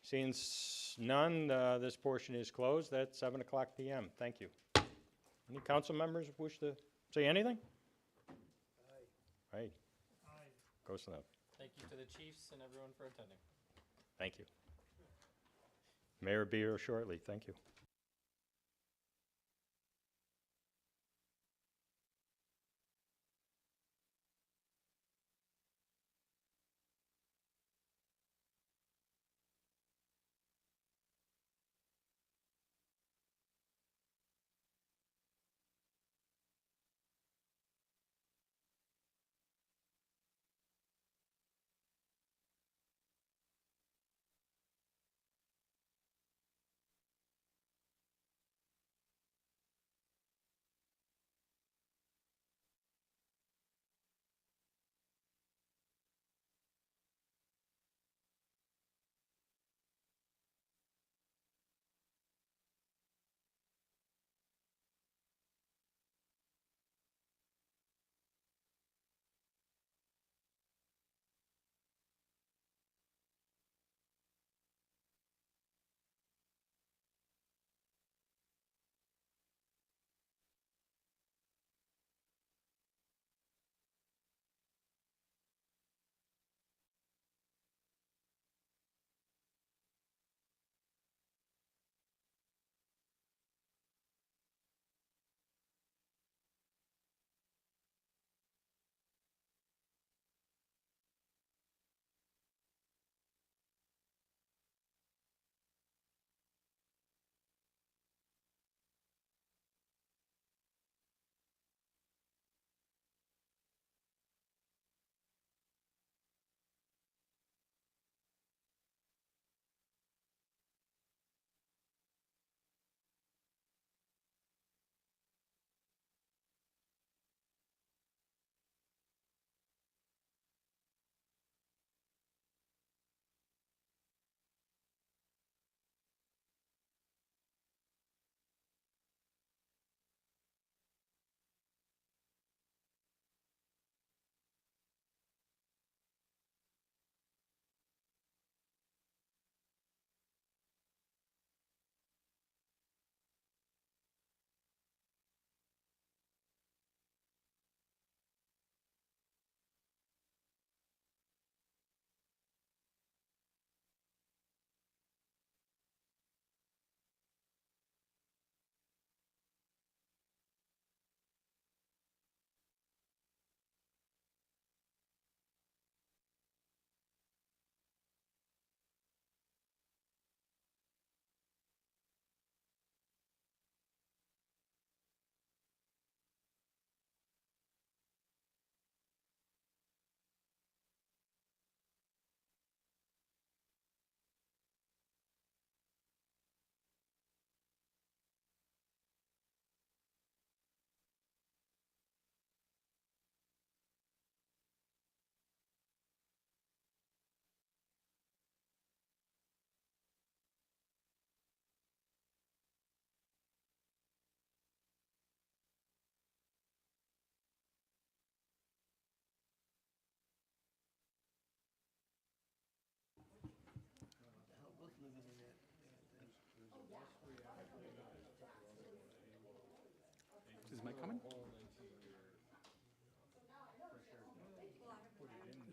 Seeing none, this portion is closed at 7:00 PM. Thank you. Any council members wish to say anything? Aye. Aye. Go Snell. Thank you to the chiefs and everyone for attending. Thank you. Mayor will be here shortly. Thank you. Is Mike coming?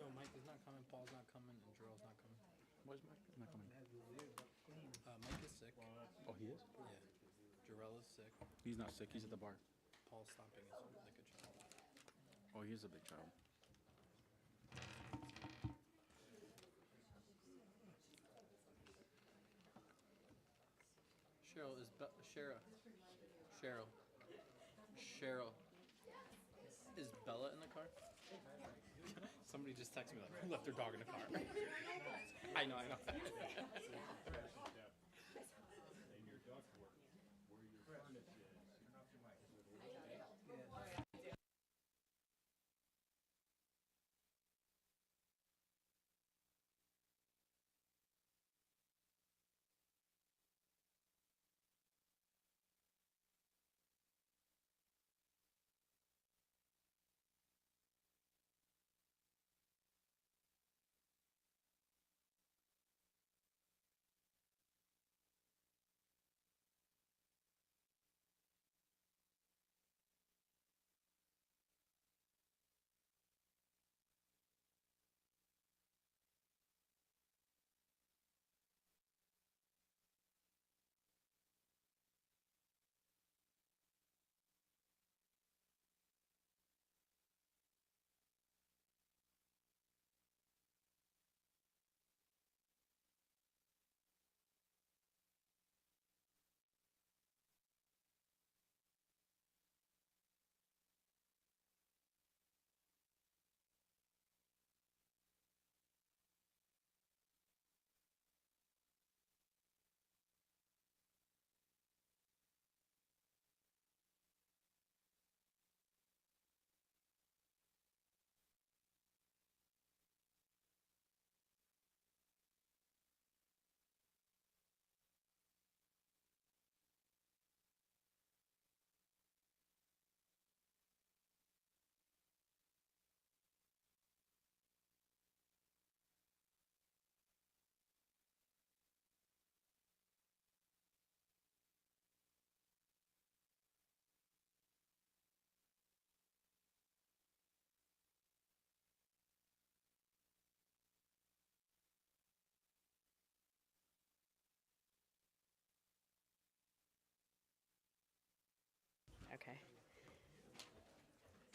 No, Mike is not coming, Paul's not coming, and Gerald's not coming. Where's Mike? He's not coming. Mike is sick. Oh, he is? Yeah. Jarrell is sick. He's not sick. He's at the bar. Paul's stomping his like a child. Oh, he is a big child. Cheryl is Cheryl. Is Bella in the car? Somebody just texted me like left their dog in the car. I know.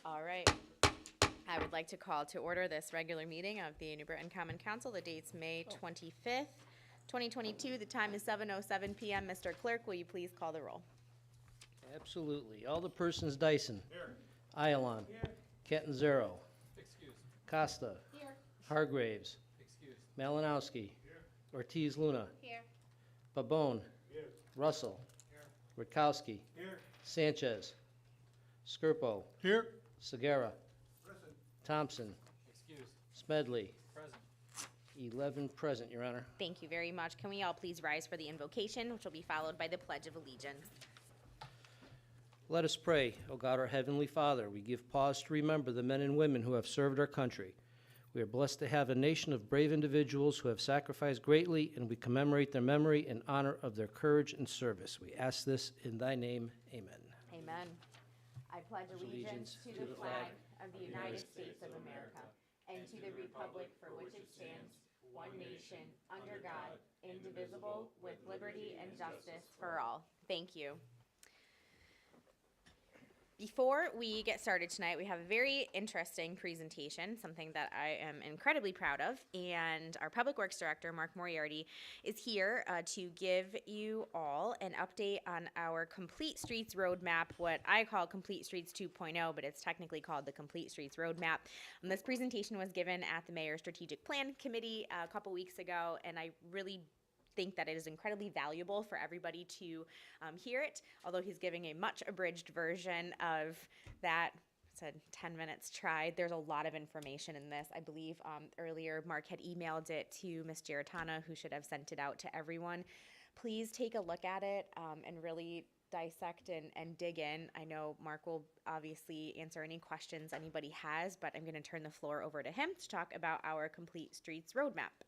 All right. I would like to call to order this regular meeting of the New Britain Common Council. The date's May 25th, 2022. The time is 7:07 PM. Mr. Clerk, will you please call the roll? Absolutely. Alderpersons Dyson. Here. Ayalon. Here. Catanzaro. Excuse. Costa. Here. Hargraves. Excuse. Malinowski. Here. Ortiz Luna. Here. Babone. Here. Russell. Here. Rutkowski. Here. Sanchez. Skirpo. Here. Segura. Thompson. Excuse. Smedley. Present. 11 present, Your Honor. Thank you very much. Can we all please rise for the invocation, which will be followed by the Pledge of Allegiance? Let us pray. O God, our Heavenly Father, we give pause to remember the men and women who have served our country. We are blessed to have a nation of brave individuals who have sacrificed greatly, and we commemorate their memory in honor of their courage and service. We ask this in thy name. Amen. Amen. I pledge allegiance to the flag of the United States of America and to the republic for which it stands, one nation, under God, indivisible, with liberty and justice for all. Thank you. Before we get started tonight, we have a very interesting presentation, something that I am incredibly proud of, and our Public Works Director, Mark Moriarty, is here to give you all an update on our Complete Streets Roadmap, what I call Complete Streets 2.0, but it's technically called the Complete Streets Roadmap. And this presentation was given at the Mayor's Strategic Plan Committee a couple weeks ago, and I really think that it is incredibly valuable for everybody to hear it, although he's giving a much abridged version of that. Said 10 minutes tried. There's a lot of information in this. I believe earlier Mark had emailed it to Ms. Giratana, who should have sent it out to everyone. Please take a look at it and really dissect and dig in. I know Mark will obviously answer any questions anybody has, but I'm going to turn the floor over to him to talk about our Complete Streets Roadmap.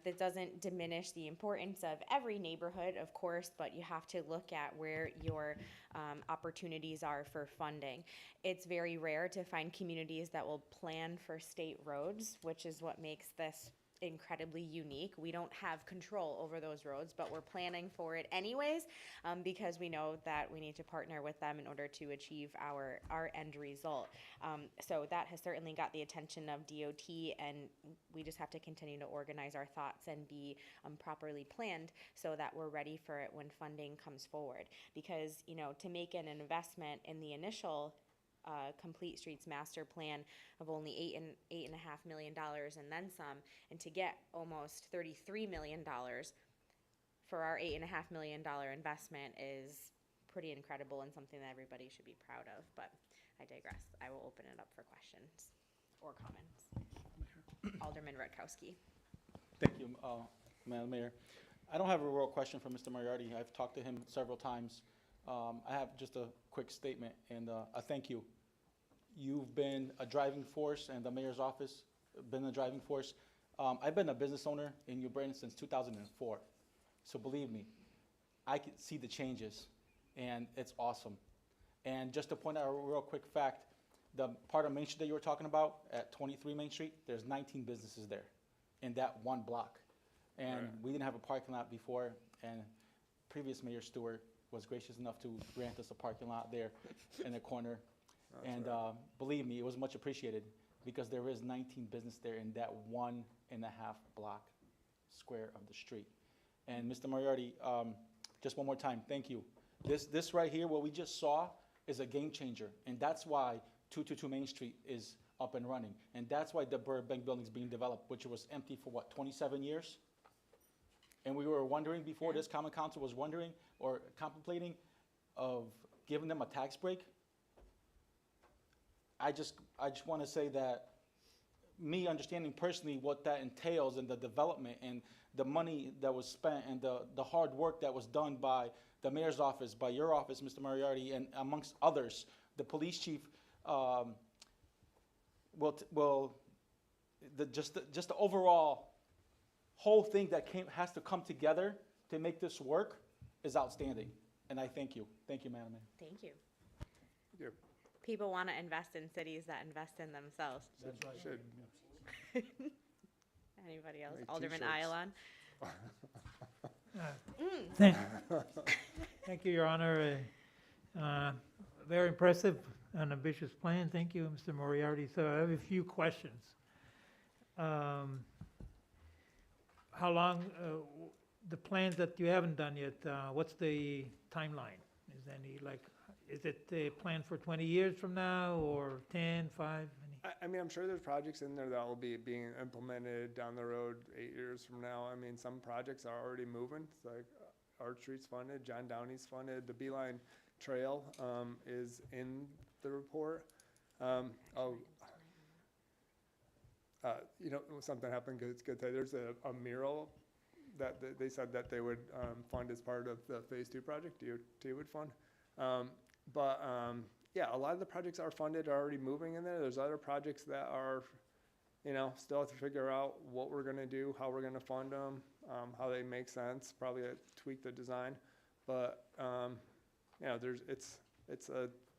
That doesn't diminish the importance of every neighborhood, of course, but you have to look at where your opportunities are for funding. It's very rare to find communities that will plan for state roads, which is what makes this incredibly unique. We don't have control over those roads, but we're planning for it anyways, because we know that we need to partner with them in order to achieve our end result. So that has certainly got the attention of DOT, and we just have to continue to organize our thoughts and be properly planned so that we're ready for it when funding comes forward. Because, to make an investment in the initial Complete Streets Master Plan of only $8.5 million and then some, and to get almost $33 million for our $8.5 million investment is pretty incredible and something that everybody should be proud of. But I digress. I will open it up for questions or comments. Alderman Rutkowski. Thank you, Madam Mayor. I don't have a real question for Mr. Moriarty. I've talked to him several times. I have just a quick statement and a thank you. You've been a driving force, and the mayor's office been a driving force. I've been a business owner in New Britain since 2004. So believe me, I can see the changes, and it's awesome. And just to point out a real quick fact, the part of Main Street that you were talking about at 23 Main Street, there's 19 businesses there in that one block. And we didn't have a parking lot before, and previous Mayor Stewart was gracious enough to grant us a parking lot there in the corner. And believe me, it was much appreciated because there is 19 business there in that 1.5 block square of the street. And Mr. Moriarty, just one more time, thank you. This right here, what we just saw, is a game changer. And that's why 222 Main Street is up and running. And that's why the Burbank building is being developed, which was empty for what, 27 years? And we were wondering before, this common council was wondering or contemplating of giving them a tax break. I just want to say that me understanding personally what that entails and the development and the money that was spent and the hard work that was done by the mayor's office, by your office, Mr. Moriarty, and amongst others, the police chief, just the overall whole thing that has to come together to make this work is outstanding. And I thank you. Thank you, Madam Mayor. Thank you. Yeah, People want to invest in cities that invest in themselves. that's right. Should. Anybody else? Make Alderman t-shirts. Ayalon. Thank you, Your Honor. Very impressive and ambitious plan. Thank you, Mr. Moriarty. So I have a few questions. How long, the plans that you haven't done yet, what's the timeline? Is it a plan for 20 years from now or 10, 5? I mean, I'm sure there's projects in there that will be being implemented down the road 8 years from now. I mean, some projects are already moving. It's like Art Street's funded, John Downey's funded, the Beeline Trail is in the report. Something happened, it's good to say. There's a mural that they said that they would fund as part of the Phase 2 project, DOT would fund. Yeah, a lot of the projects are funded, are already moving in there. There's other projects that are, still have to figure out what we're gonna do, how we're gonna fund them, how they make sense, probably tweak the design. But, it's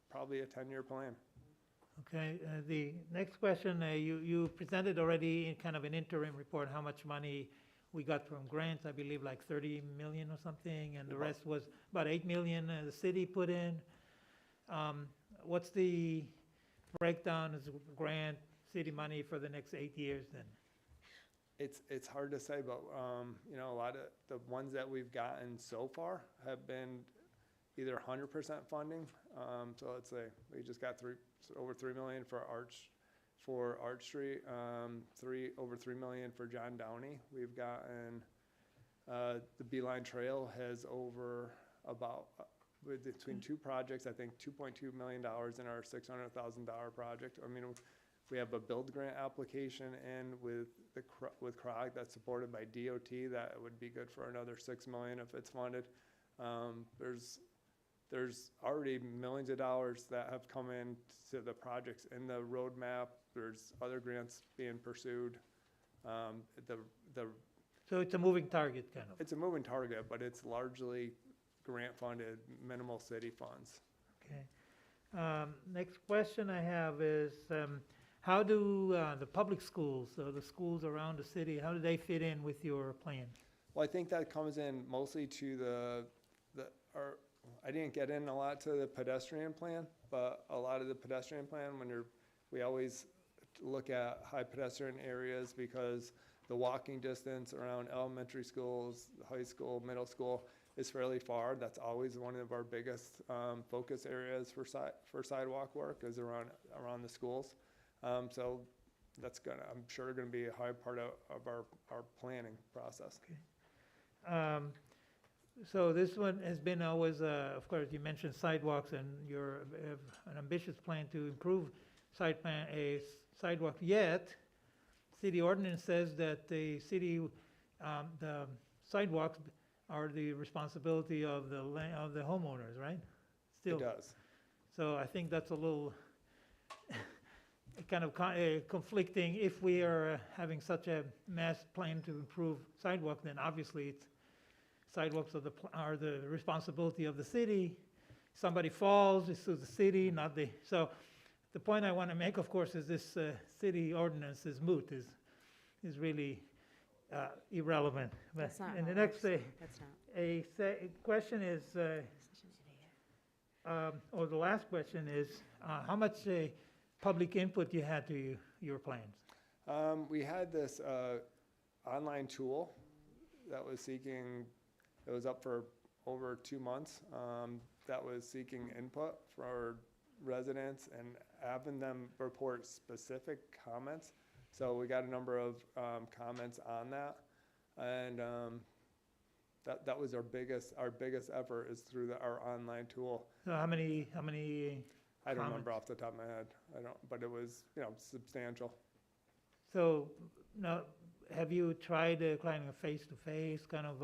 probably a 10-year plan. Okay, the next question, you presented already in kind of an interim report how much money we got from grants, I believe like 30 million or something, and the rest was about 8 million the city put in. What's the breakdown as grant city money for the next 8 years then? It's hard to say, but a lot of the ones that we've gotten so far have been either 100% funding. So let's say we just got over 3 million for Arch Street, over 3 million for John Downey. We've gotten the Beeline Trail has over about between two projects, I think $2.2 million in our $600,000 project. I mean, we have a build grant application in with CROG that's supported by DOT that would be good for another $6 million if it's funded. There's already millions of dollars that have come in to the projects in the roadmap. There's other grants being pursued. The So it's a moving target, kind of. It's a moving target, but it's largely grant-funded, minimal city funds. Okay. Next question I have is, how do the public schools, so the schools around the city, how do they fit in with your plan? Well, I think that comes in mostly to I didn't get in a lot to the pedestrian plan, but a lot of the pedestrian plan, we always look at high pedestrian areas because the walking distance around elementary schools, high school, middle school is fairly far. That's always one of our biggest focus areas for sidewalk work is around the schools. So that's I'm sure gonna be a high part of our planning process. Okay. So this one has been always, of course, you mentioned sidewalks, and you have an ambitious plan to improve sidewalk. Yet, city ordinance says that the sidewalks are the responsibility of the homeowners, right? Still. It does. So I think that's a little kind of conflicting. If we are having such a mass plan to improve sidewalks, then obviously sidewalks are the responsibility of the city. Somebody falls, it's to the city, not the. So the point I want to make, of course, is this city ordinance is moot, is really irrelevant. That's not And the how it next works. That's not. question is, or the last question is, how much public input you had to your plans? We had this online tool that was it was up for over 2 months, that was seeking input for residents and having them report specific comments. So we got a number of comments on that, and that was our biggest effort is through our online tool. So how many I don't comments? remember off the top of my head. But it was substantial. So now, have you tried kind of face-to-face kind of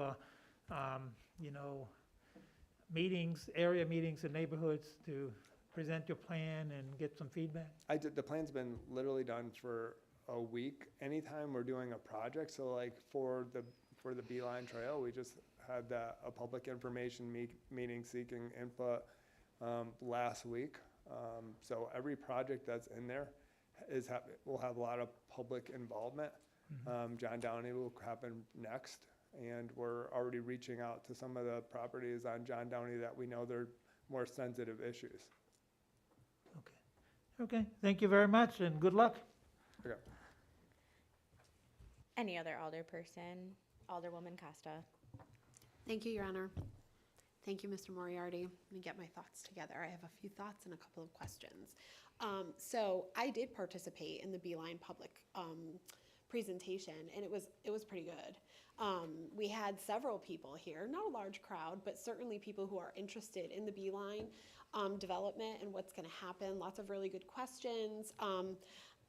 area meetings in neighborhoods to present your plan and get some feedback? The plan's been literally done for a week. Anytime we're doing a project, so like for the Beeline Trail, we just had a public information meeting seeking input last week. So every project that's in there will have a lot of public involvement. John Downey will happen next, and we're already reaching out to some of the properties on John Downey that we know they're more sensitive issues. Okay, thank you very much, and good luck. Okay. Any other alderperson? Alderwoman Costa. Thank you, Your Honor. Thank you, Mr. Moriarty. Let me get my thoughts together. I have a few thoughts and a couple of questions. So I did participate in the Beeline public presentation, and it was pretty good. We had several people here, not a large crowd, but certainly people who are interested in the Beeline development and what's going to happen. Lots of really good questions.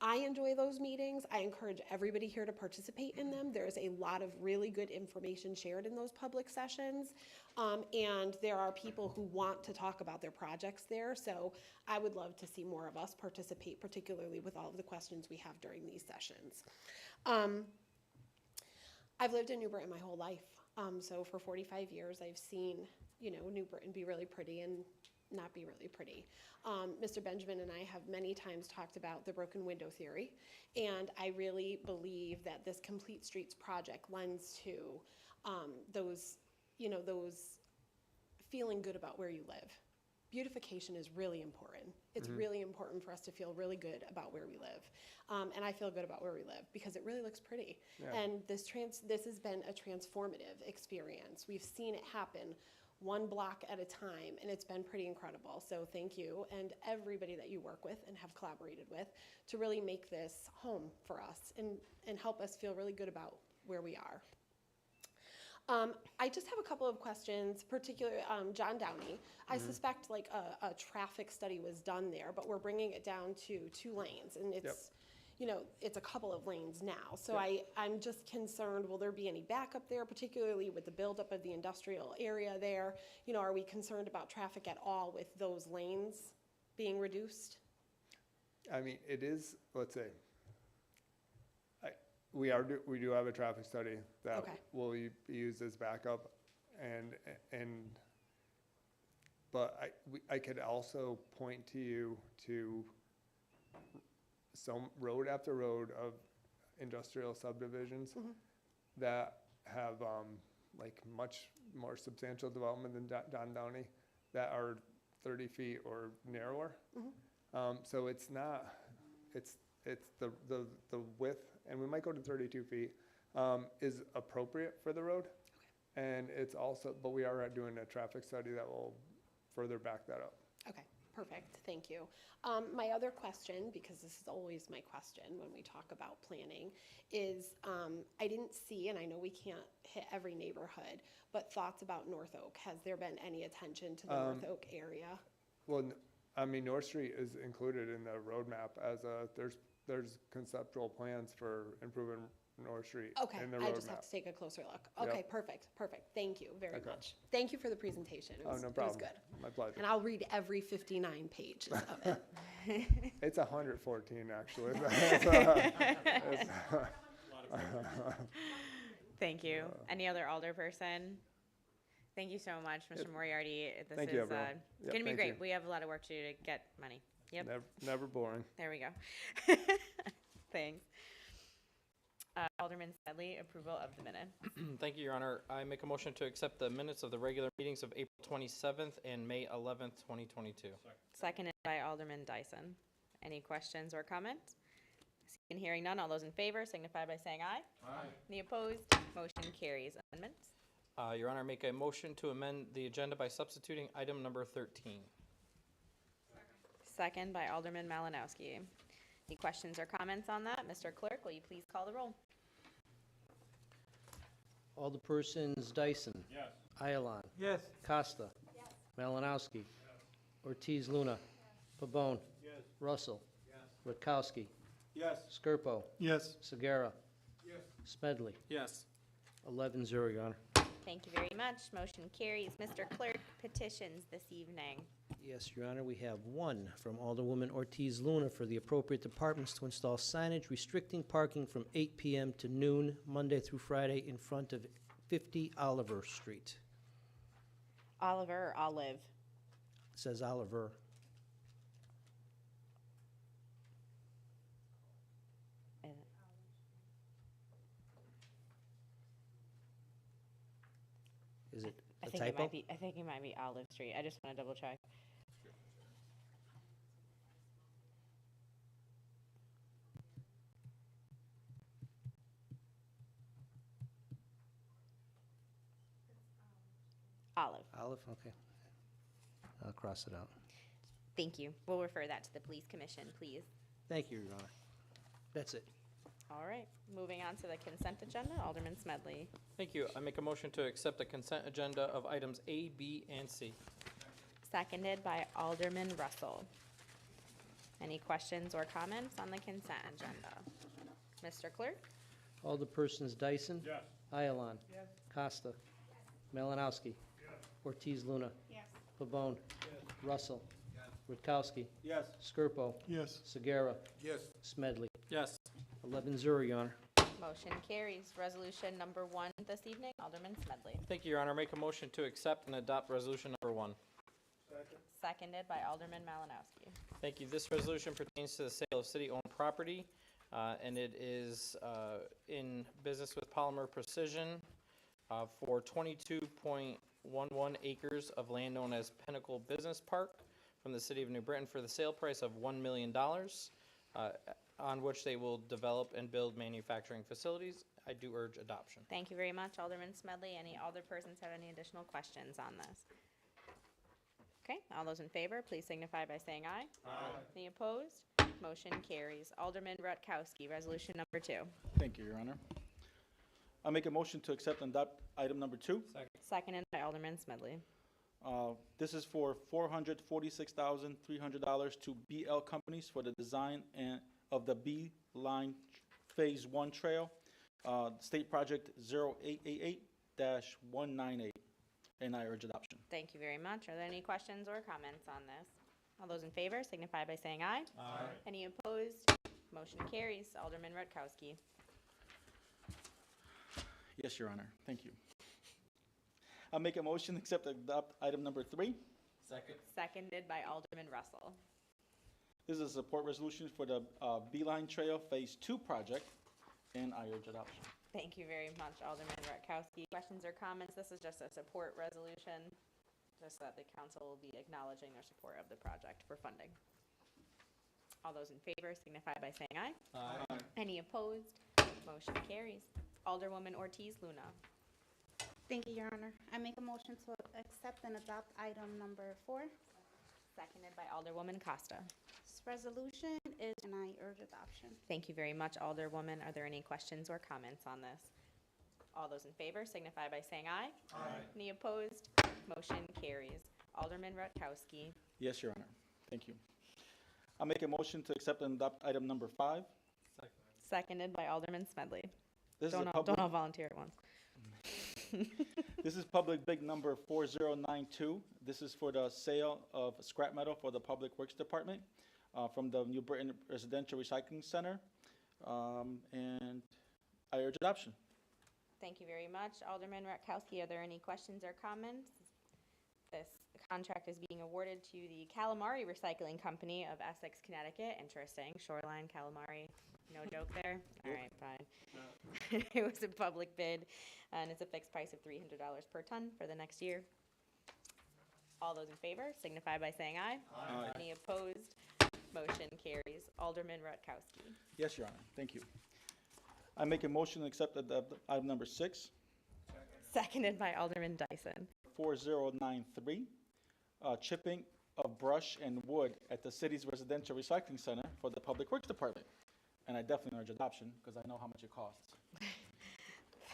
I enjoy those meetings. I encourage everybody here to participate in them. There's a lot of really good information shared in those public sessions. And there are people who want to talk about their projects there. So I would love to see more of us participate, particularly with all of the questions we have during these sessions. I've lived in New Britain my whole life. So for 45 years, I've seen, New Britain be really pretty and not be really pretty. Mr. Benjamin and I have many times talked about the broken window theory, and I really believe that this Complete Streets project lends to those feeling good about where you live. Beautification is really important. It's really important for us to feel really good about where we live. And I feel good about where we live because it really looks pretty. Yeah. And this has been a transformative experience. We've seen it happen one block at a time, and it's been pretty incredible. So thank you and everybody that you work with and have collaborated with to really make this home for us and help us feel really good about where we are. I just have a couple of questions, particularly John Downey. I suspect like a traffic study was done there, but we're bringing it down to 2 lanes, and it's it's a couple of lanes now. So I'm just concerned, will there be any backup there, particularly with the buildup of the industrial area there? Are we concerned about traffic at all with those lanes being reduced? I mean, it is, let's say, we do have a traffic study that Okay. will be used as backup, but I could also point to you to some road after road of industrial subdivisions that have, like much more substantial development than Don Downey that are 30 feet or narrower. So it's not, it's the width, and we might go to 32 feet, is appropriate for the road. And it's also, but we are doing a traffic study that will further back that up. Okay, perfect, thank you. My other question, because this is always my question when we talk about planning, is I didn't see, and I know we can't hit every neighborhood, but thoughts about North Oak. Has there been any attention to the North Oak area? Well, I mean, North Street is included in the roadmap as there's conceptual plans for improving North Street Okay, in the I just have roadmap. to take a closer look. Yep. Okay, perfect. Thank you very Okay. much. Thank you for the presentation. It Oh, was, no it was problem. good. My pleasure. And I'll read every 59 pages of it. It's 114, actually. Thank you. Any other alderperson? Thank you so much, Mr. Moriarty. This Thank is you, everyone. Yep, gonna be thank great. you. We have a lot of work to do to get money. Yep, Never boring. there we go. Thanks. Alderman Sedley, approval of the minutes. Thank you, Your Honor. I make a motion to accept the minutes of the regular meetings of April 27th and May 11th, 2022. Seconded by Alderman Dyson. Any questions or comments? Seeing and hearing none, all those in favor signify by saying aye. Aye. Any opposed? Motion carries. Amendments? Your Honor, make a motion to amend the agenda by substituting item number 13. Second by Alderman Malinowski. Any questions or comments on that? Mr. Clerk, will you please call the roll? Alderpersons Dyson. Yes. Ayalon. Yes. Costa. Malinowski. Ortiz Luna. Pabon. Yes. Russell. Rutkowski. Yes. Skirpo. Yes. Sagara. Smedley. Yes. 11-0, Your Honor. Thank you very much. Motion carries. Mr. Clerk, petitions this evening. Yes, Your Honor, we have one from Alderwoman Ortiz Luna for the appropriate departments to install signage restricting parking from 8 p.m. to noon, Monday through Friday, in front of 50 Oliver Street. Oliver or Olive? It says Oliver. Is it I a think typo? I think it might be Olive Street. I just want to double check. Olive. Olive, okay. I'll cross it out. Thank you. We'll refer that to the Police Commission, please. Thank you, Your Honor. That's it. All right, moving on to the consent agenda. Alderman Smedley. Thank you. I make a motion to accept the consent agenda of items A, B, and C. Seconded by Alderman Russell. Any questions or comments on the consent agenda? Mr. Clerk? Alderpersons Dyson. Yes. Ayalon. Costa. Malinowski. Ortiz Luna. Pabon. Russell. Rutkowski. Yes. Skirpo. Yes. Sagara. Yes. Smedley. Yes. 11-0, Your Honor. Motion carries. Resolution number 1 this evening, Alderman Smedley. Thank you, Your Honor. Make a motion to accept and adopt resolution number 1. Seconded by Alderman Malinowski. Thank you. This resolution pertains to the sale of city-owned property, and it is in business with Polymer Precision for 22.11 acres of land known as Pinnacle Business Park from the city of New Britain for the sale price of $1 million, on which they will develop and build manufacturing facilities. I do urge adoption. Thank you very much, Alderman Smedley. Any other persons have any additional questions on this? Okay, all those in favor, please signify by saying aye. Aye. Any opposed? Motion carries. Alderman Rutkowski, resolution number 2. Thank you, Your Honor. I make a motion to accept and adopt item number 2. Seconded by Alderman Smedley. This is for $446,300 to BL Companies for the design of the B Line Phase 1 Trail, State Project 0888-198, and I urge adoption. Thank you very much. Are there any questions or comments on this? All those in favor signify by saying aye. Aye. Any opposed? Motion carries. Alderman Rutkowski. Yes, Your Honor. Thank you. I'll make a motion to accept and adopt item number 3. Seconded by Alderman Russell. This is a support resolution for the Beeline Trail Phase 2 project, and I urge adoption. Thank you very much, Alderman Rutkowski. Questions or comments? This is just a support resolution, just so that the council will be acknowledging their support of the project for funding. All those in favor signify by saying aye. Aye. Any opposed? Motion carries. Alderwoman Ortiz Luna. Thank you, Your Honor. I make a motion to accept and adopt item number 4. Seconded by Alderwoman Costa. This resolution is, and I urge adoption. Thank you very much, Alderwoman. Are there any questions or comments on this? All those in favor signify by saying aye. Aye. Any opposed? Motion carries. Alderman Rutkowski. Yes, Your Honor. Thank you. I'll make a motion to accept and adopt item number 5. Seconded by Alderman Smedley. This is a Don't public, all volunteer at once. this is public bid number 4092. This is for the sale of scrap metal for the Public Works Department from the New Britain Residential Recycling Center. And I urge adoption. Thank you very much. Alderman Rutkowski, are there any questions or comments? This contract is being awarded to the Calamari Recycling Company of Essex, Connecticut. Interesting. Shoreline calamari. No joke there? All right, fine. It was a public bid, and it's a fixed price of $300 per ton for the next year. All those in favor signify by saying aye. Aye. Any opposed? Motion carries. Alderman Rutkowski. Yes, Your Honor. Thank you. I make a motion to accept item number 6. Seconded by Alderman Dyson. 4093, chipping of brush and wood at the city's residential recycling center for the Public Works Department. And I definitely urge adoption because I know how much it costs.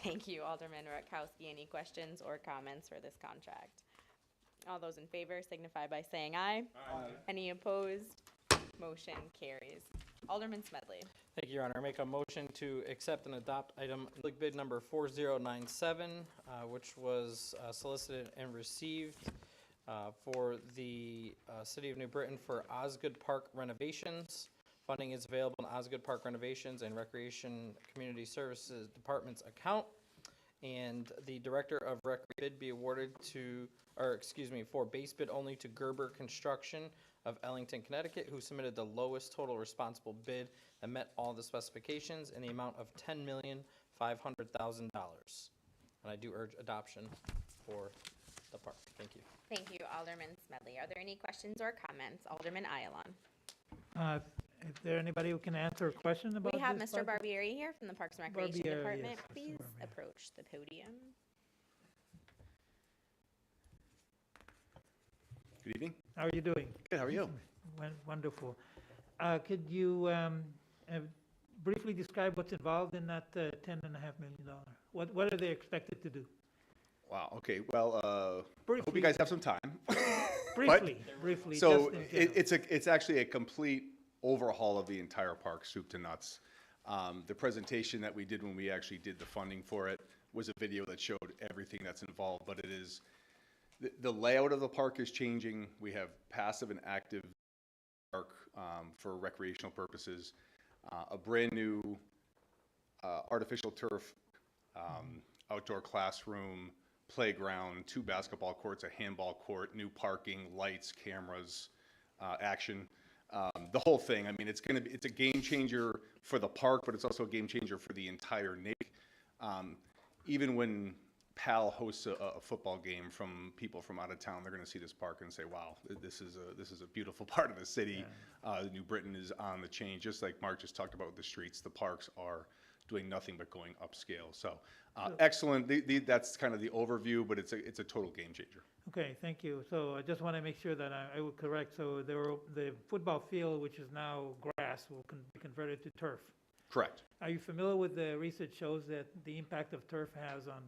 Thank you, Alderman Rutkowski. Any questions or comments for this contract? All those in favor signify by saying aye. Aye. Any opposed? Motion carries. Alderman Smedley. Thank you, Your Honor. I make a motion to accept and adopt item public bid number 4097, which was solicited and received for the City of New Britain for Osgood Park renovations. Funding is available in Osgood Park renovations and Recreation Community Services Department's account. And the Director of Rec bid be awarded to, for base bid only to Gerber Construction of Ellington, Connecticut, who submitted the lowest total responsible bid that met all the specifications in the amount of $10,500,000. And I do urge adoption for the park. Thank you. Thank you, Alderman Smedley. Are there any questions or comments? Alderman Ayalon. Is there anybody who can answer a question about We this? have Mr. project? Barbieri here from the Parks and Recreation Barbieri, Department. yes, Mr. Please Barbieri. approach the podium. Good evening. How are you doing? Good, how are you? Wonderful. Could you briefly describe what's involved in that $10.5 million? What are they expected to do? Wow, okay, well, hope Briefly, you guys have some time. briefly. So just in general. it's actually a complete overhaul of the entire park, soup to nuts. The presentation that we did when we actually did the funding for it was a video that showed everything that's involved, but it is, the layout of the park is changing. We have passive and active park for recreational purposes, a brand new artificial turf, outdoor classroom, playground, 2 basketball courts, a handball court, new parking, lights, cameras, action. The whole thing. I mean, it's a game changer for the park, but it's also a game changer for the entire NAIC. Even when PAL hosts a football game from people from out of town, they're going to see this park and say, "Wow, this is a beautiful part of the city." Yeah. New Britain is on the change, just like Mark just talked about with the streets. The parks are doing nothing but going upscale. So excellent. That's kind of the overview, but it's a total game changer. Okay, thank you. So I just want to make sure that I will correct. So the football field, which is now grass, will be converted to turf. Correct. Are you familiar with the research shows that the impact of turf has on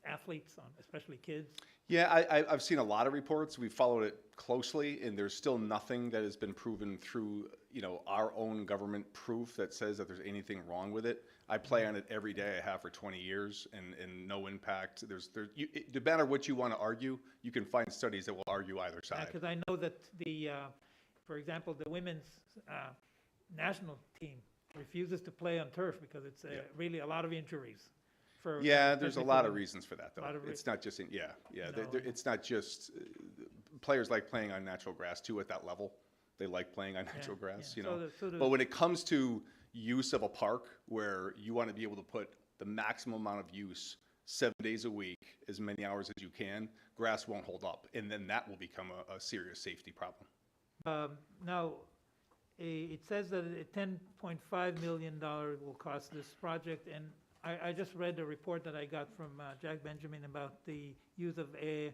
athletes, especially kids? Yeah, I've seen a lot of reports. We followed it closely, and there's still nothing that has been proven through, our own government proof that says that there's anything wrong with it. I play on it every day. I have for 20 years, and no impact. No matter what you want to argue, you can find studies that will argue either side. Because I know that for example, the women's national team refuses to play on turf because it's really a lot of injuries. for. Yeah, there's a especially lot for of the- reasons for that, though. lot of It's not just, yeah, No, it's not just, players like playing on natural grass too at that level. They like playing on natural yeah. grass, So you know? the- But when it comes to use of a park where you want to be able to put the maximum amount of use 7 days a week, as many hours as you can, grass won't hold up. And then that will become a serious safety problem. Now, it says that a $10.5 million will cost this project, and I just read the report that I got from Jack Benjamin about the use of the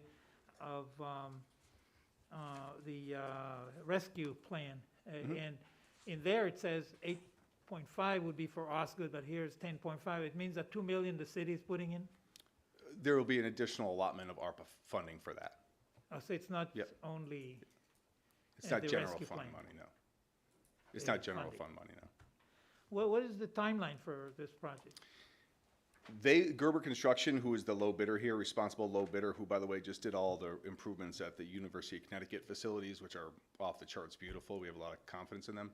rescue plan. And in there, it says 8.5 would be for Osgood, but here's 10.5. It means that 2 million the city is putting in? There will be an additional allotment of ARPA funding for that. So it's not Yep. only, It's not the general rescue fund plan. money, no. It's The not general funding. fund money, no. what is the timeline for this project? Gerber Construction, who is the low bidder here, responsible low bidder, who, by the way, just did all the improvements at the University of Connecticut facilities, which are off the charts beautiful. We have a lot of confidence in them.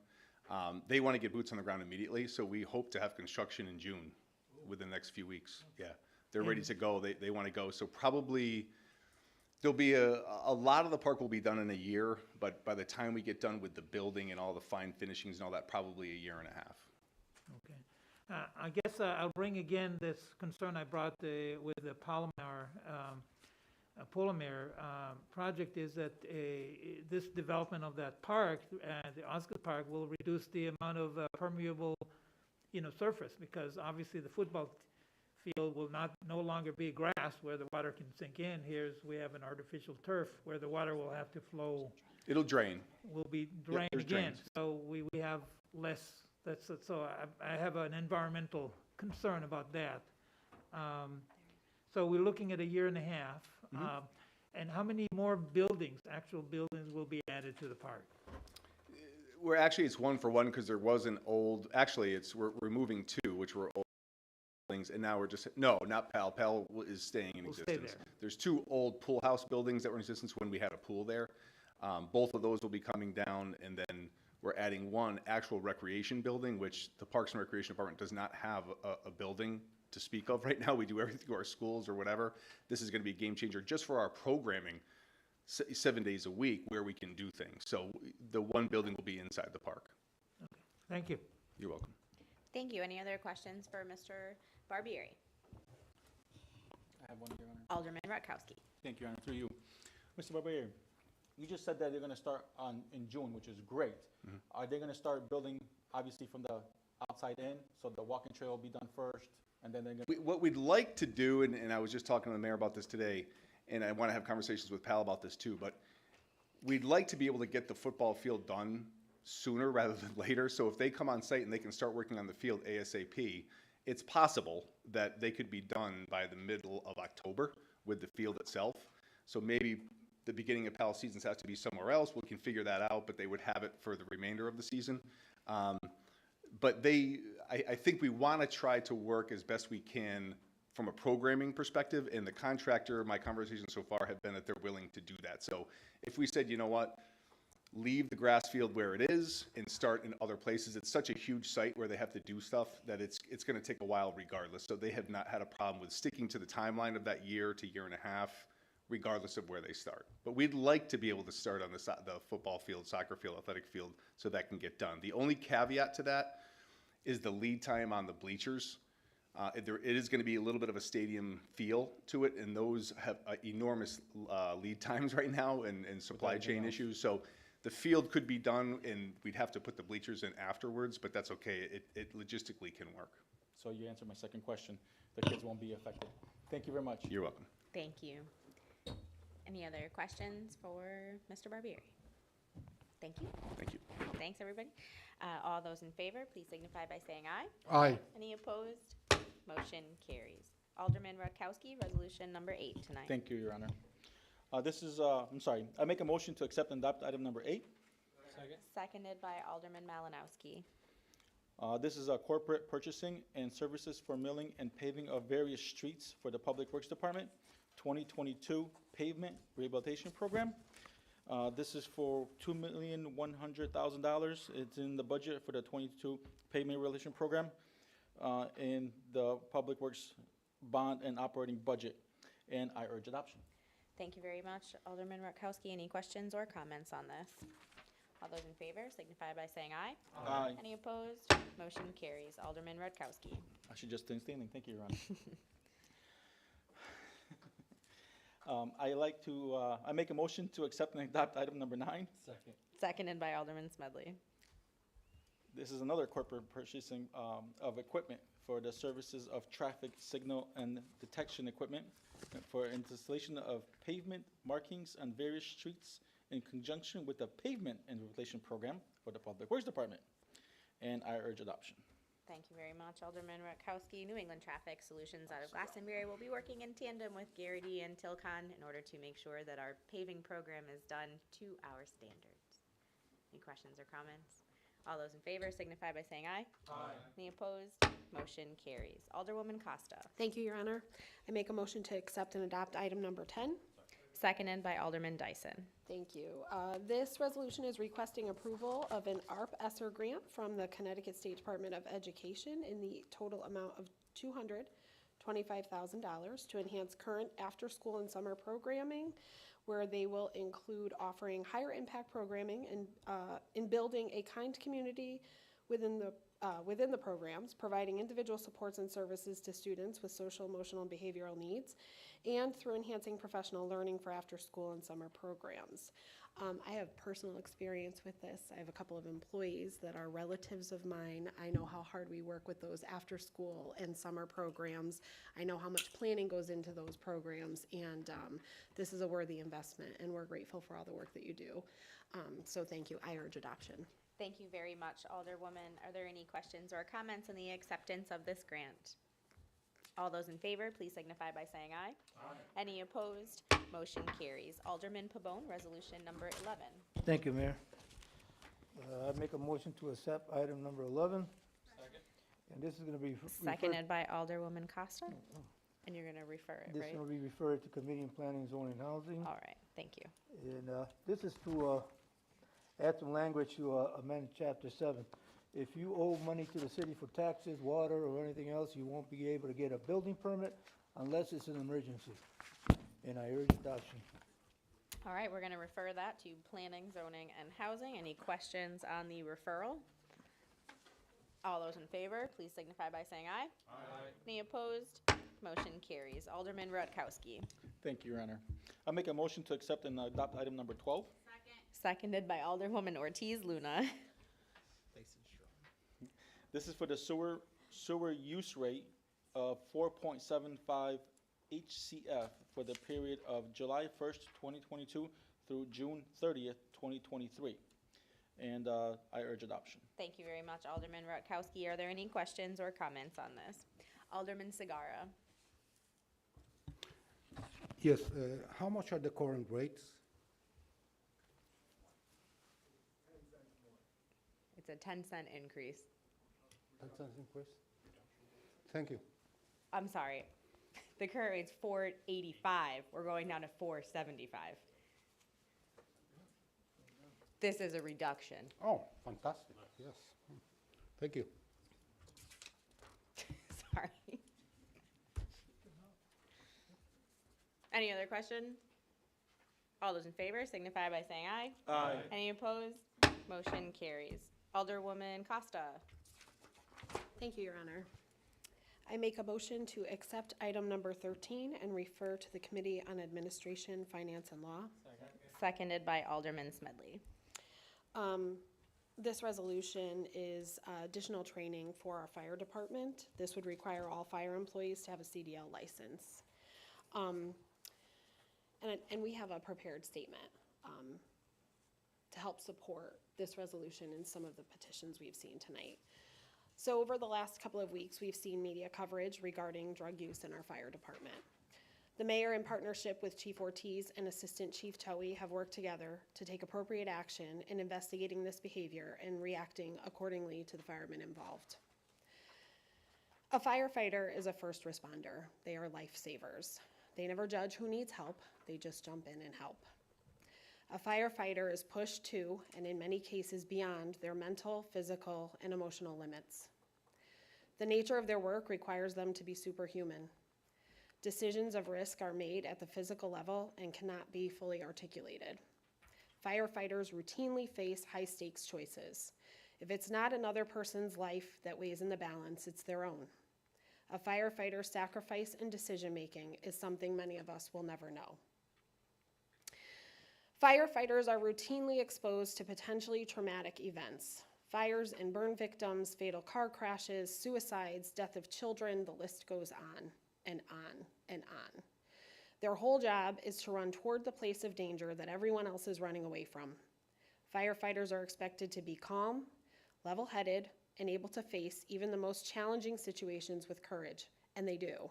They want to get boots on the ground immediately, so we hope to have construction in June, within the next few weeks. Yeah, they're ready to go. They want to go. So probably there'll be a lot of the park will be done in a year, but by the time we get done with the building and all the fine finishings and all that, probably a year and a half. Okay. I guess I'll bring again this concern I brought with the Polymer project is that this development of that park, the Osgood Park, will reduce the amount of permeable, surface, because obviously the football field will no longer be grass where the water can sink in. We have an artificial turf where the water will have to flow, It'll drain. will be drained there's again. drains. So we have less, so I have an environmental concern about that. So we're looking at a year and a half. And how many more actual buildings will be added to the park? It's one for one, because there was an old, we're removing two, which were old buildings, and now we're just, no, not Pal. Pal is staying in Will stay existence. there. There's two old pool house buildings that were in existence when we had a pool there. Both of those will be coming down, and then we're adding one actual recreation building, which the Parks and Recreation Department does not have a building to speak of right now. We do everything through our schools or whatever. This is going to be a game changer just for our programming 7 days a week where we can do things. So the one building will be inside the park. Thank you. You're welcome. Thank you. Any other questions for Mr. Barbieri? I have one, Your Honor. Alderman Rutkowski. Thank you, Your Honor, through you. Mr. Barbieri, you just said that they're gonna start in June, which is great. Are they gonna start building, obviously, from the outside in, so the walking trail will be done first, and then they're gonna? What we'd like to do, and I was just talking to the mayor about this today, and I want to have conversations with Pal about this too, but we'd like to be able to get the football field done sooner rather than later. So if they come on site and they can start working on the field ASAP, it's possible that they could be done by the middle of October with the field itself. So maybe the beginning of Pal seasons has to be somewhere else. We can figure that out, but they would have it for the remainder of the season. But I think we want to try to work as best we can from a programming perspective, and the contractor, my conversations so far have been that they're willing to do that. So if we said, you know what, leave the grass field where it is and start in other places, it's such a huge site where they have to do stuff that it's going to take a while regardless. So they have not had a problem with sticking to the timeline of that year to year and a half, regardless of where they start. But we'd like to be able to start on the football field, soccer field, athletic field, so that can get done. The only caveat to that is the lead time on the bleachers. It is going to be a little bit of a stadium feel to it, and those have enormous lead times right now and supply chain issues. So the field could be done, and we'd have to put the bleachers in afterwards, but that's okay. It logistically can work. So you answered my second question. The kids won't be affected. Thank you very much. You're welcome. Thank you. Any other questions for Mr. Barbieri? Thank you. Thank you. Thanks, everybody. All those in favor, please signify by saying aye. Aye. Any opposed? Motion carries. Alderman Rutkowski, resolution number 8 tonight. Thank you, Your Honor. I make a motion to accept and adopt item number 8. Seconded by Alderman Malinowski. This is corporate purchasing and services for milling and paving of various streets for the Public Works Department, 2022 Pavement Rehabilitation Program. This is for $2,100,000. It's in the budget for the 22 Pavement Rehabilitation Program in the Public Works bond and operating budget, and I urge adoption. Thank you very much, Alderman Rutkowski. Any questions or comments on this? All those in favor signify by saying aye. Aye. Any opposed? Motion carries. Alderman Rutkowski. I should just stay standing. Thank you, Your Honor. I make a motion to accept and adopt item number 9. Seconded by Alderman Smedley. This is another corporate purchasing of equipment for the services of traffic signal and detection equipment for installation of pavement markings on various streets in conjunction with the pavement and replacement program for the Public Works Department. And I urge adoption. Thank you very much, Alderman Rutkowski. New England Traffic Solutions out of Glastonbury will be working in tandem with Garrity and Tilcon in order to make sure that our paving program is done to our standards. Any questions or comments? All those in favor signify by saying aye. Aye. Any opposed? Motion carries. Alderwoman Costa. Thank you, Your Honor. I make a motion to accept and adopt item number 10. Seconded by Alderman Dyson. Thank you. This resolution is requesting approval of an ARP ESSER grant from the Connecticut State Department of Education in the total amount of $225,000 to enhance current after-school and summer programming, where they will include offering higher impact programming and in building a kind community within the programs, providing individual supports and services to students with social, emotional, and behavioral needs, and through enhancing professional learning for after-school and summer programs. I have personal experience with this. I have a couple of employees that are relatives of mine. I know how hard we work with those after-school and summer programs. I know how much planning goes into those programs, and this is a worthy investment, and we're grateful for all the work that you do. So thank you. I urge adoption. Thank you very much, Alderwoman. Are there any questions or comments on the acceptance of this grant? All those in favor, please signify by saying aye. Aye. Any opposed? Motion carries. Alderman Pabon, resolution number 11. Thank you, Mayor. I make a motion to accept item number 11. Second. And this is going to be Seconded by Alderwoman Costa. And you're going to refer it, This right? is going to be referred to Committee on Planning, Zoning, and Housing. All right, thank you. And this is to add some language to amend Chapter 7. If you owe money to the city for taxes, water, or anything else, you won't be able to get a building permit unless it's an emergency. And I urge adoption. All right, we're going to refer that to Planning, Zoning, and Housing. Any questions on the referral? All those in favor, please signify by saying aye. Aye. Any opposed? Motion carries. Alderman Rutkowski. Thank you, Your Honor. I make a motion to accept and adopt item number 12. Seconded by Alderwoman Ortiz Luna. This is for the sewer use rate of 4.75 HCF for the period of July 1st, 2022 through June 30th, 2023. And I urge adoption. Thank you very much, Alderman Rutkowski. Are there any questions or comments on this? Alderman Segarra. Yes, how much are the current rates? It's a 10-cent increase. 10 cents increase? Thank you. I'm sorry. The current rate's $4.85. We're going down to $4.75. This is a reduction. Oh, fantastic, yes. Thank you. Sorry. Any other questions? All those in favor signify by saying aye. Aye. Any opposed? Motion carries. Alderwoman Costa. Thank you, Your Honor. I make a motion to accept item number 13 and refer to the Committee on Administration, Finance, and Law. Seconded by Alderman Smedley. This resolution is additional training for our fire department. This would require all fire employees to have a CDL license. And we have a prepared statement to help support this resolution and some of the petitions we've seen tonight. So over the last couple of weeks, we've seen media coverage regarding drug use in our fire department. The mayor, in partnership with Chief Ortiz and Assistant Chief Towie, have worked together to take appropriate action in investigating this behavior and reacting accordingly to the firemen involved. A firefighter is a first responder. They are lifesavers. They never judge who needs help. They just jump in and help. A firefighter is pushed to, and in many cases beyond, their mental, physical, and emotional limits. The nature of their work requires them to be superhuman. Decisions of risk are made at the physical level and cannot be fully articulated. Firefighters routinely face high-stakes choices. If it's not another person's life that weighs in the balance, it's their own. A firefighter's sacrifice and decision-making is something many of us will never know. Firefighters are routinely exposed to potentially traumatic events. Fires and burn victims, fatal car crashes, suicides, death of children, the list goes on and on and on. Their whole job is to run toward the place of danger that everyone else is running away from. Firefighters are expected to be calm, level-headed, and able to face even the most challenging situations with courage, and they do.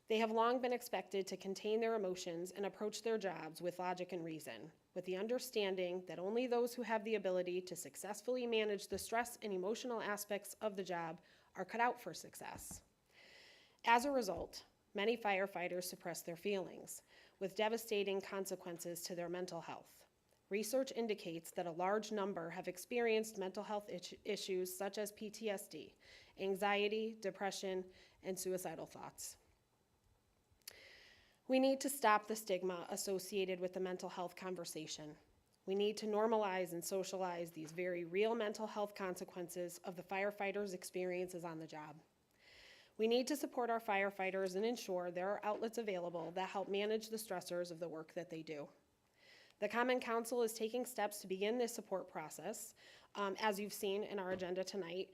They have long been expected to contain their emotions and approach their jobs with logic and reason, with the understanding that only those who have the ability to successfully manage the stress and emotional aspects of the job are cut out for success. As a result, many firefighters suppress their feelings, with devastating consequences to their mental health. Research indicates that a large number have experienced mental health issues such as PTSD, anxiety, depression, and suicidal thoughts. We need to stop the stigma associated with the mental health conversation. We need to normalize and socialize these very real mental health consequences of the firefighters' experiences on the job. We need to support our firefighters and ensure there are outlets available that help manage the stressors of the work that they do. The Common Council is taking steps to begin this support process, as you've seen in our agenda tonight,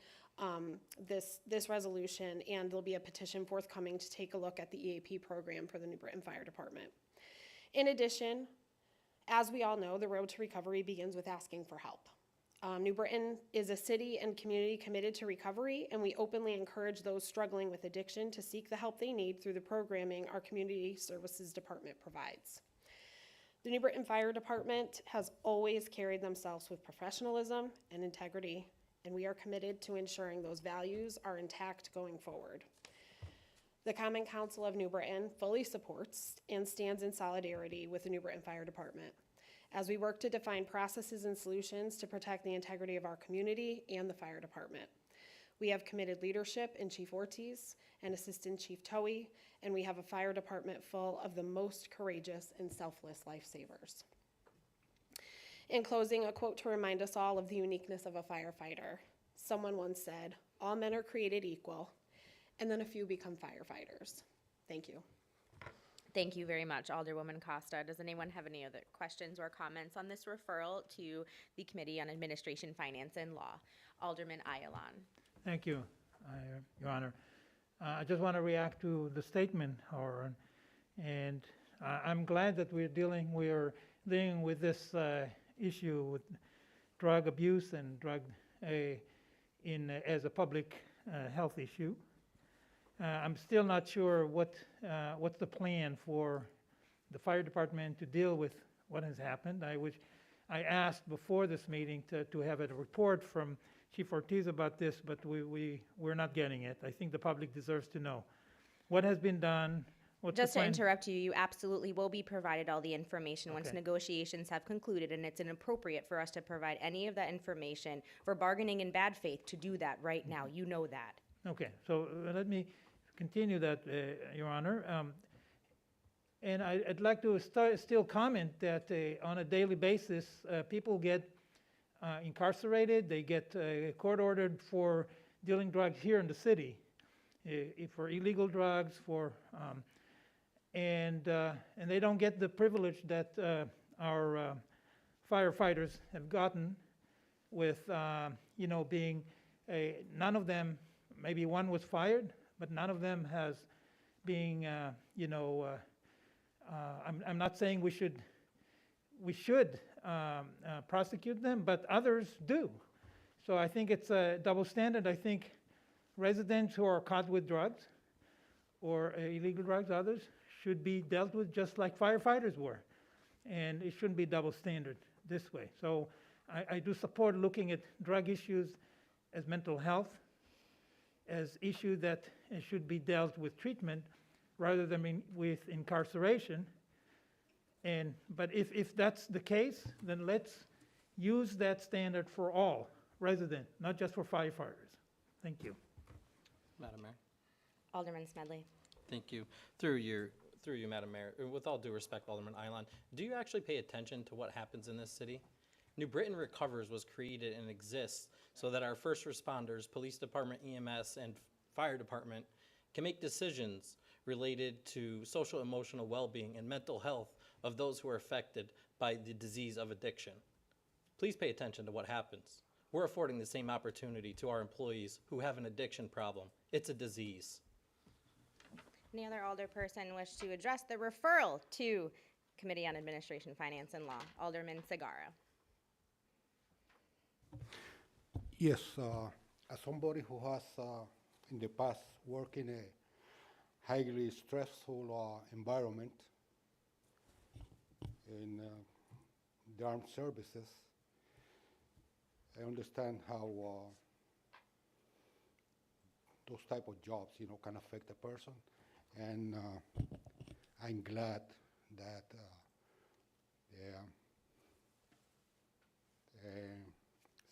this resolution, and there'll be a petition forthcoming to take a look at the EAP program for the New Britain Fire Department. In addition, as we all know, the road to recovery begins with asking for help. New Britain is a city and community committed to recovery, and we openly encourage those struggling with addiction to seek the help they need through the programming our Community Services Department provides. The New Britain Fire Department has always carried themselves with professionalism and integrity, and we are committed to ensuring those values are intact going forward. The Common Council of New Britain fully supports and stands in solidarity with the New Britain Fire Department as we work to define processes and solutions to protect the integrity of our community and the fire department. We have committed leadership in Chief Ortiz and Assistant Chief Towie, and we have a fire department full of the most courageous and selfless lifesavers. In closing, a quote to remind us all of the uniqueness of a firefighter. Someone once said, "All men are created equal, and then a few become firefighters." Thank you. Thank you very much, Alderwoman Costa. Does anyone have any other questions or comments on this referral to the Committee on Administration, Finance, and Law? Alderman Ayalon. Thank you, Your Honor. I just want to react to the statement, and I'm glad that we are dealing with this issue with drug abuse and drug as a public health issue. I'm still not sure what's the plan for the fire department to deal with what has happened. I asked before this meeting to have a report from Chief Ortiz about this, but we're not getting it. I think the public deserves to know what has been done. Just to interrupt you, you absolutely will be provided all the information once negotiations have concluded, and it's inappropriate for us to provide any of that information for bargaining in bad faith to do that right now. You know that. Okay, so let me continue that, Your Honor. And I'd like to still comment that on a daily basis, people get incarcerated, they get court-ordered for dealing drugs here in the city, for illegal drugs, and they don't get the privilege that our firefighters have gotten with, being none of them, maybe one was fired, but none of them has being, I'm not saying we should prosecute them, but others do. So I think it's a double standard. I think residents who are caught with drugs or illegal drugs, others, should be dealt with just like firefighters were. And it shouldn't be double standard this way. So I do support looking at drug issues as mental health, as issue that should be dealt with treatment rather than with incarceration. But if that's the case, then let's use that standard for all residents, not just for firefighters. Thank you. Madam Mayor. Alderman Smedley. Thank you. Through you, Madam Mayor, with all due respect, Alderman Eilon, do you actually pay attention to what happens in this city? New Britain Recovers was created and exists so that our first responders, police department, EMS, and fire department can make decisions related to social emotional well-being and mental health of those who are affected by the disease of addiction. Please pay attention to what happens. We're affording the same opportunity to our employees who have an addiction problem. It's a disease. Any other alderperson wish to address the referral to Committee on Administration, Finance, and Law? Alderman Segarra. Yes, as somebody who has in the past worked in a highly stressful environment in the armed services, I understand how those type of jobs, can affect a person. And I'm glad that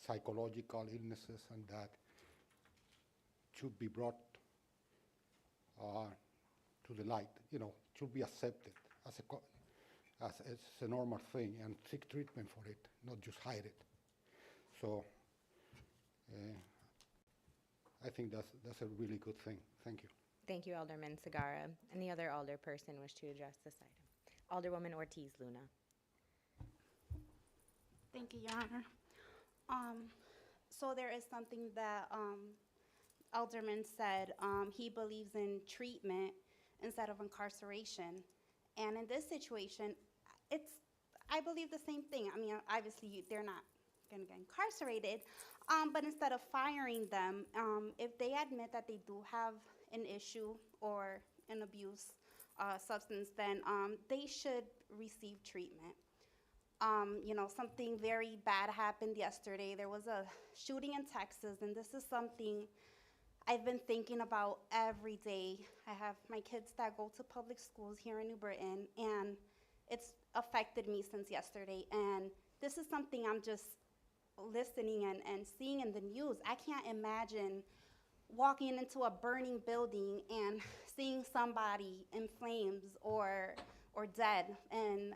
psychological illnesses and that should be brought to the light, should be accepted as a normal thing and seek treatment for it, not just hide it. So I think that's a really good thing. Thank you. Thank you, Alderman Segarra. Any other alderperson wish to address this item? Alderwoman Ortiz Luna. Thank you, Your Honor. So there is something that Alderman said. He believes in treatment instead of incarceration. And in this situation, I believe the same thing. I mean, obviously, they're not going to get incarcerated, but instead of firing them, if they admit that they do have an issue or an abuse substance, then they should receive treatment. Something very bad happened yesterday. There was a shooting in Texas, and this is something I've been thinking about every day. I have my kids that go to public schools here in New Britain, and it's affected me since yesterday. And this is something I'm just listening and seeing in the news. I can't imagine walking into a burning building and seeing somebody in flames or dead. And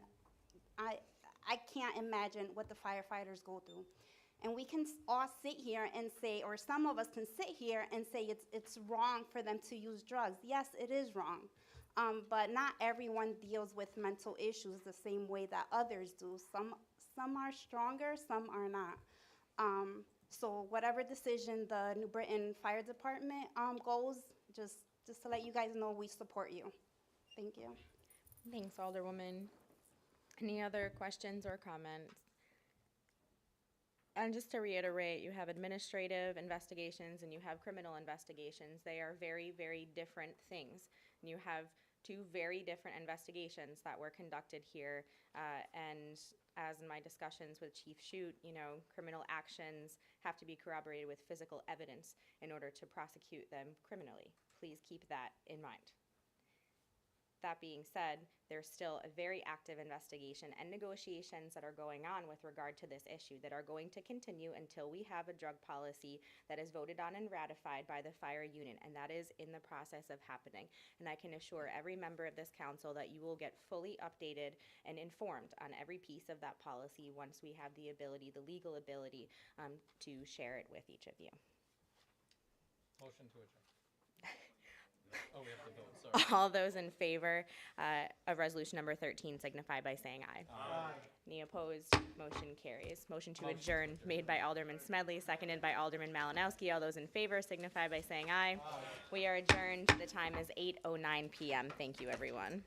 I can't imagine what the firefighters go through. And we can all sit here and say, or some of us can sit here and say it's wrong for them to use drugs. Yes, it is wrong. But not everyone deals with mental issues the same way that others do. Some are stronger, some are not. So whatever decision the New Britain Fire Department goes, just to let you guys know, we support you. Thank you. Thanks, Alderwoman. Any other questions or comments? And just to reiterate, you have administrative investigations and you have criminal investigations. They are very, very different things. And you have two very different investigations that were conducted here. And as in my discussions with Chief Shute, criminal actions have to be corroborated with physical evidence in order to prosecute them criminally. Please keep that in mind. That being said, there's still a very active investigation and negotiations that are going on with regard to this issue that are going to continue until we have a drug policy that is voted on and ratified by the fire unit, and that is in the process of happening. And I can assure every member of this council that you will get fully updated and informed on every piece of that policy once we have the legal ability to share it with each of you. Motion to adjourn. Oh, we have to vote, sorry. All those in favor of resolution number 13 signify by saying aye. Aye. Any opposed? Motion carries. Motion to adjourn made by Alderman Smedley, seconded by Alderman Malinowski. All those in favor signify by saying aye. Aye. We are adjourned. The time is 8:09 p.m. Thank you, everyone.